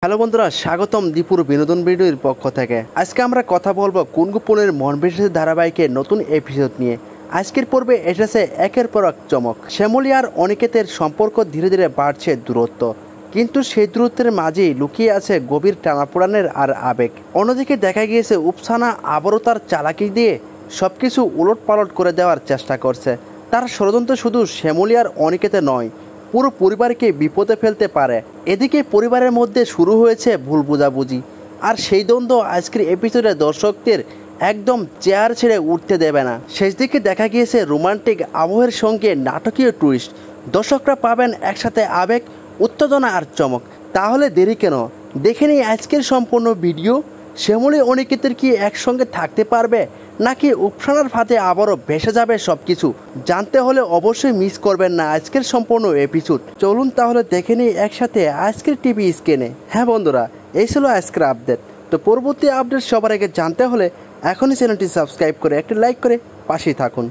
Hello বন্ধুরা, স্বাগতম দীপুর বিনোদন ভিডিওর পক্ষ থেকে। আজকে আমরা কথা বলবো কুনকুপনের মন বিশেষ ধারাবাহিকের নতুন এপিসোড নিয়ে। আজকের পর্বে এসেছে একের পর এক চমক। শ্যামলী আর অনিকেতের সম্পর্ক ধীরে ধীরে বাড়ছে দূরত্ব, কিন্তু সেই দূরত্বের মাঝেই লুকিয়ে আছে গভীর টানাপোড়ানের আর আবেগ। অন্যদিকে দেখা গিয়েছে উপসানা আবারও তার চালাকি দিয়ে সবকিছু উলট পালট করে দেওয়ার চেষ্টা করছে। তার ষড়যন্ত্র শুধু শ্যামলী আর অনিকেতে নয়, পুরো পরিবারকে বিপদে ফেলতে পারে। এদিকে পরিবারের মধ্যে শুরু হয়েছে ভুল বোঝাবুঝি, আর সেই দ্বন্দ্ব আজকের এপিসোডে দর্শকদের একদম চেয়ার ছেড়ে উঠতে দেবে না। শেষ দিকে দেখা গিয়েছে রোমান্টিক আবহের সঙ্গে নাটকীয় টুইস্ট। দর্শকরা পাবেন একসাথে আবেগ, উত্তেজনা আর চমক। তাহলে দেরি কেন, দেখে নিই আজকের সম্পূর্ণ ভিডিও। শ্যামলী অনিকেতের কি একসঙ্গে থাকতে পারবে, নাকি উপসানার ফাঁদে আবারও ভেসে যাবে সব কিছু? জানতে হলে অবশ্যই মিস করবেন না আজকের সম্পূর্ণ এপিসোড। চলুন তাহলে দেখে নিই একসাথে আজকের টিভি স্ক্রিনে। হ্যাঁ বন্ধুরা, এই ছিল আজকের আপডেট। তো পরবর্তী আপডেট সবার আগে জানতে হলে এখনই চ্যানেলটি সাবস্ক্রাইব করে একটি লাইক করে পাশেই থাকুন।